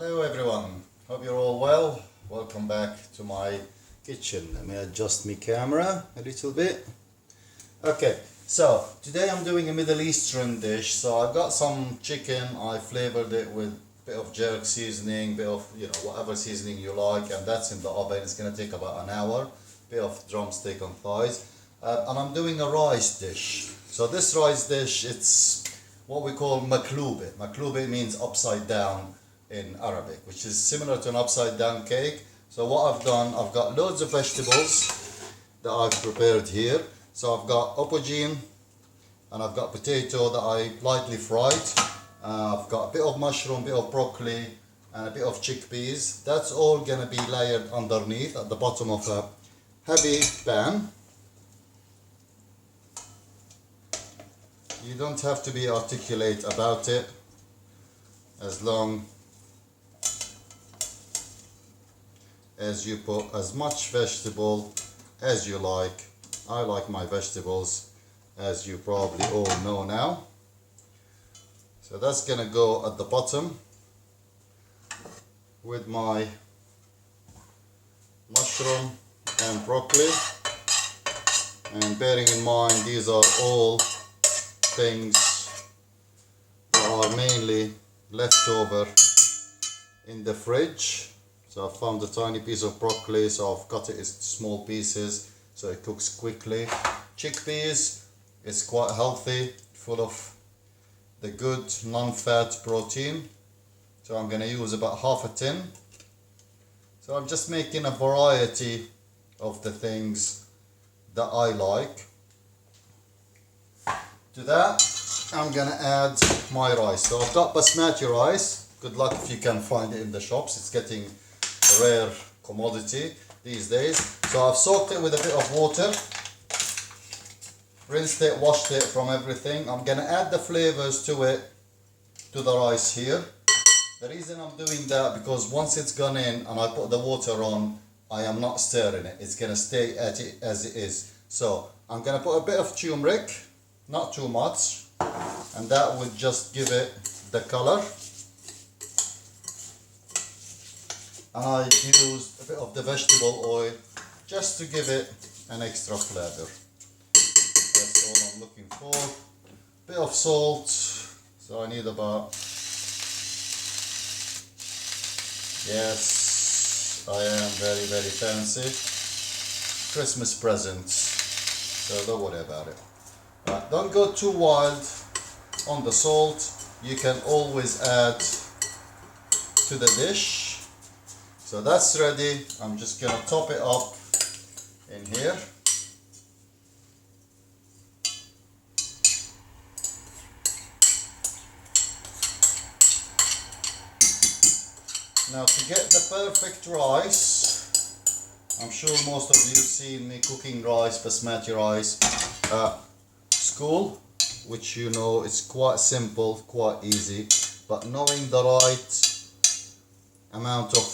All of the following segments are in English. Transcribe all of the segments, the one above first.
Hello everyone, hope you're all well. Welcome back to my kitchen. Let me adjust my camera a little bit. Okay, so today I'm doing a Middle Eastern dish. So I've got some chicken, I flavored it with a bit of jerk seasoning, bit of whatever seasoning you like, and that's in the oven. It's gonna take about an hour. Bit of drumstick and thighs. And I'm doing a rice dish. So this rice dish, it's what we call maklube. Maklube means upside down in Arabic, which is similar to an upside down cake. So what I've done, I've got loads of vegetables that I've prepared here. So I've got aubergine and I've got potato that I lightly fried. I've got a bit of mushroom, a bit of broccoli and a bit of chickpeas. That's all gonna be layered underneath at the bottom of a heavy pan. You don't have to be articulate about it, as long as you put as much vegetable as you like. I like my vegetables, as you probably all know now. So that's gonna go at the bottom with my mushroom and broccoli. And bearing in mind, these are all things that are mainly left over in the fridge. So I found a tiny piece of broccoli, so I've cut it in small pieces so it cooks quickly. Chickpeas is quite healthy, full of the good non-fat protein. So I'm going to use about half a tin. So I'm just making a variety of the things that I like. To that, I'm going to add my rice. So I've got basmati rice. Good luck if you can find it in the shops. It's getting a rare commodity these days. So I've soaked it with a bit of water, rinsed it, washed it from everything. I'm gonna add the flavors to it, to the rice here. The reason I'm doing that, because once it's gone in and I put the water on, I am not stirring it. It's gonna stay at it as it is. So I'm gonna put a bit of turmeric, not too much, and that would just give it the color. I used a bit of the vegetable oil just to give it an extra flavor. That's all I'm looking for. A bit of salt, so I need about, yes, I am very fancy. Christmas presents, so don't worry about it. Right, don't go too wild on the salt. You can always add to the dish. So that's ready. I'm just gonna top it up in here. Now to get the perfect rice, I'm sure most of you seen me cooking rice, basmati rice at school, which you know is quite simple, quite easy, but knowing the right amount of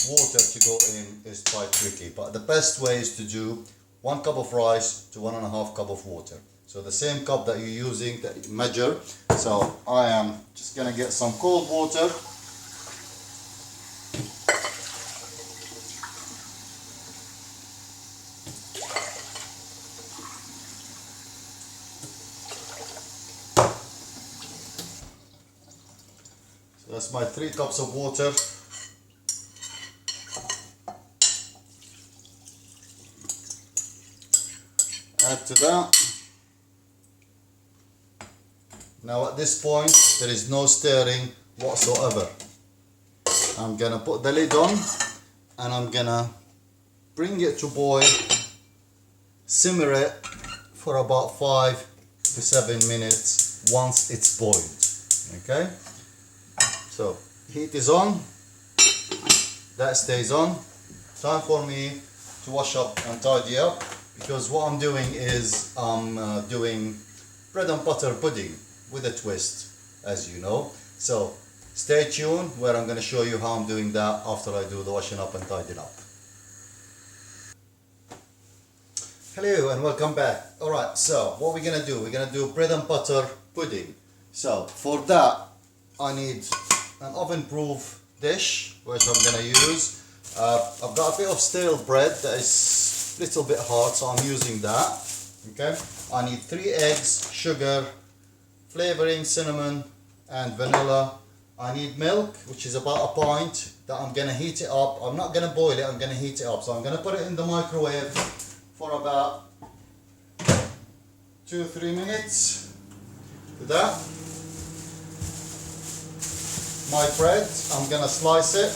water to go in is quite tricky. But the best way is to do 1 cup of rice to 1.5 cup of water. So the same cup that you're using, that you measure. So I am just gonna get some cold water. So that's my 3 cups of water. Add to that. Now at this point there is no stirring whatsoever. I'm gonna put the lid on and I'm gonna bring it to boil, simmer it for about 5 to 7 minutes once it's boiled. Okay, so heat is on, that stays on. Time for me to wash up and tidy up, because what I'm doing is I'm doing bread and butter pudding with a twist, as you know. So stay tuned, where I'm going to show you how I'm doing that after I do the washing up and tidying up. Hello and welcome back. Alright, so what we're going to do, we're going to do bread and butter pudding. So for that I need an oven-proof dish, which I'm gonna use. I've got a bit of stale bread that is a little bit hard, so I'm using that. Okay, I need 3 eggs, sugar, flavoring, cinnamon and vanilla. I need milk, which is about a pint, that I'm gonna heat it up. I'm not gonna boil it, I'm gonna heat it up. So I'm gonna put it in the microwave for about 2-3 minutes. Do that. My bread, I'm gonna slice it.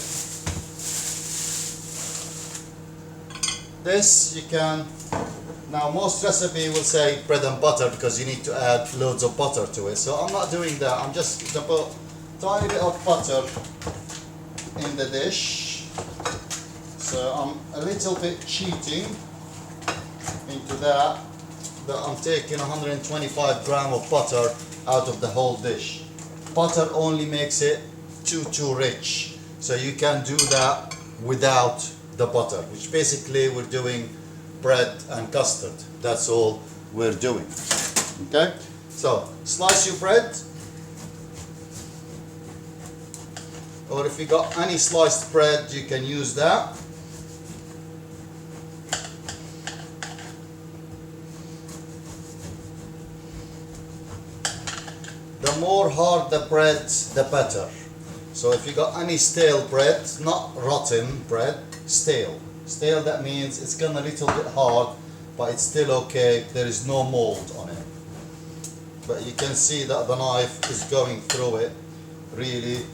This you can, now most recipe will say bread and butter because you need to add loads of butter to it. So I'm not doing that, I'm just gonna put a tiny bit of butter in the dish. So I'm a little bit cheating into that I'm taking 125 grams of butter out of the whole dish. Butter only makes it too rich. So you can do that without the butter, which basically we're doing bread and custard. That's all we're doing. Okay? So slice your bread, or if you got any sliced bread, you can use that. The more hard the bread, the better. So if you got any stale bread, not rotten bread, stale. Stale, that means it's gone a little bit hard, but it's still okay. There is no mold on it. But you can see that the knife is going through it really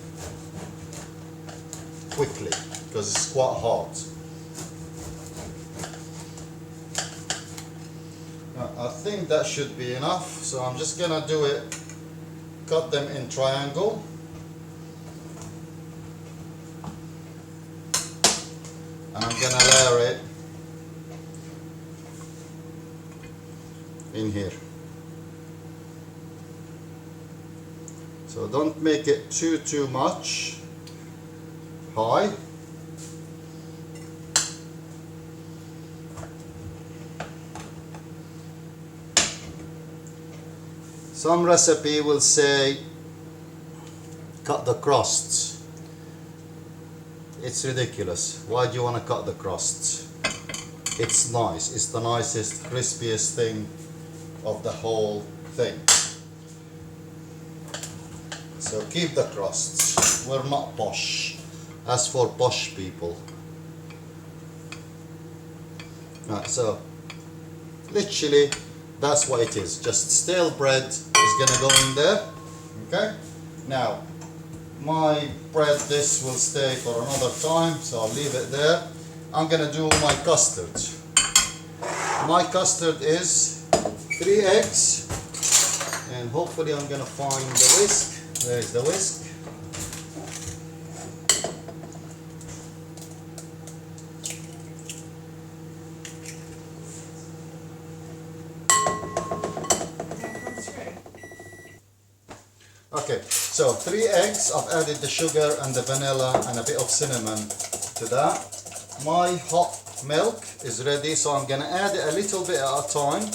quickly because it's quite hard. Now, I think that should be enough. So I'm just gonna do it. Cut them in triangle. And I'm gonna layer it in here. So don't make it too much high. Some recipe will say cut the crusts. It's ridiculous. Why do you want to cut the crusts? It's nice. It's the nicest, crispiest thing of the whole thing. So keep the crusts. We're not posh. As for posh people. Right, so literally that's what it is. Just stale bread is gonna go in there. Okay? Now my bread, this will stay for another time, so I'll leave it there. I'm gonna do my custard. My custard is 3 eggs, and hopefully I'm gonna find the whisk. There is the whisk. Okay, so 3 eggs, I've added the sugar and the vanilla and a bit of cinnamon to that. My hot milk is ready, so I'm gonna add it a little bit at a time.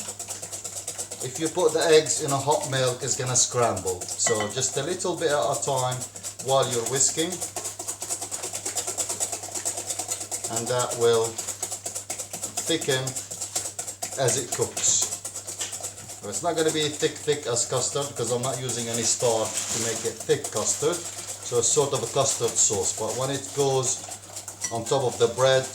If you put the eggs in a hot milk, it's gonna scramble. So just a little bit at a time while you're whisking. And that will thicken as it cooks. It's not going to be thick as custard because I'm not using any starch to make it thick custard. So it's sort of a custard sauce. But when it goes on top of the bread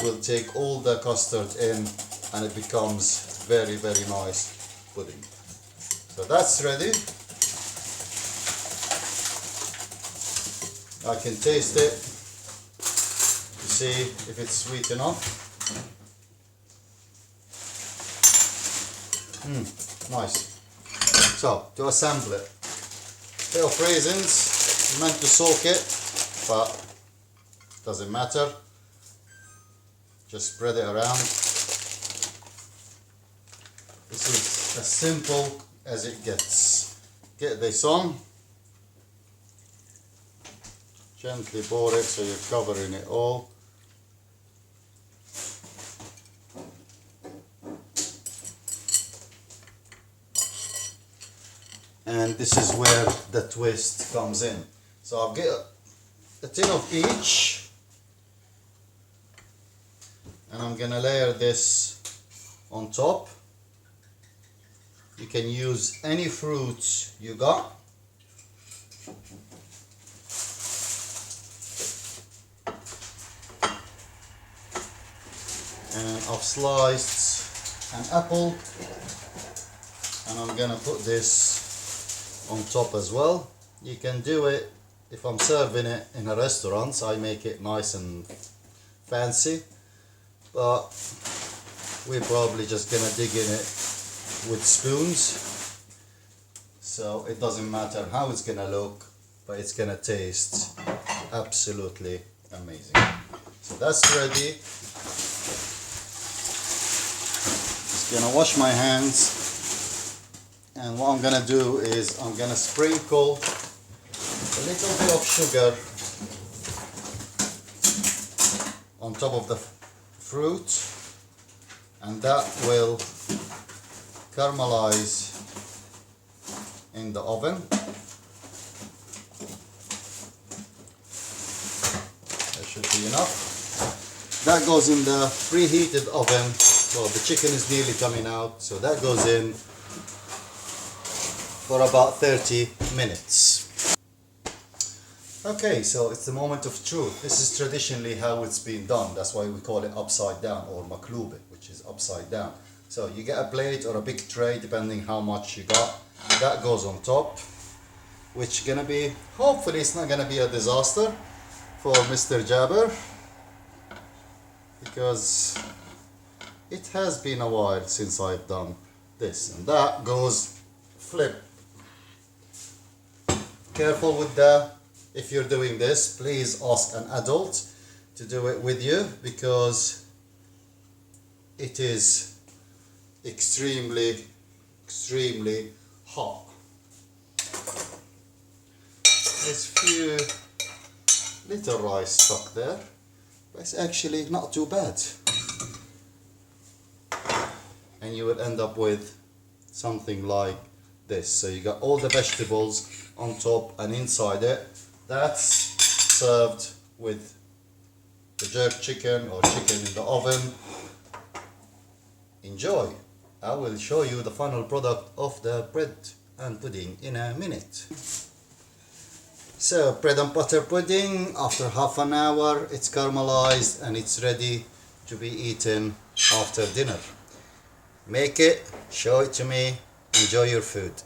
will take all the custard in and it becomes very nice pudding. So that's ready. I can taste it to see if it's sweet enough. Nice. So, to assemble it, bit of raisins, meant to soak it, but doesn't matter. Just spread it around. This is as simple as it gets. Get this on. Gently pour it so you're covering it all. And this is where the twist comes in. So I'll get a tin of each, and I'm gonna layer this on top. You can use any fruits you got. And I've sliced an apple, and I'm gonna put this on top as well. You can do it, if I'm serving it in a restaurant, I make it nice and fancy, but we're probably just gonna dig in it with spoons, so it doesn't matter how it's gonna look, but it's gonna taste absolutely amazing. So that's ready. Just gonna wash my hands, and what I'm gonna do is I'm gonna sprinkle a little bit of sugar on top of the fruit, and that will caramelize in the oven. That should be enough. That goes in the preheated oven. Well, the chicken is nearly coming out, so that goes in for about 30 minutes. Okay, so it's the moment of truth. This is traditionally how it's been done. That's why we call it upside down, or maklube, which is upside down. So you get a plate or a big tray, depending how much you got. That goes on top, which gonna be, hopefully it's not gonna be a disaster for Mr. Jabber, because it has been a while since I've done this. And that goes flip. Careful with the, if you're doing this, please ask an adult to do it with you, because it is extremely hot. There's a few little rice stuck there, but it's actually not too bad. And you will end up with something like this. So you got all the vegetables on top and inside it. That's served with the jerk chicken or chicken in the oven. Enjoy. I will show you the final product of the bread and pudding in a minute. So bread and butter pudding, after half an hour it's caramelized and it's ready to be eaten after dinner. Make it, show it to me, enjoy your food.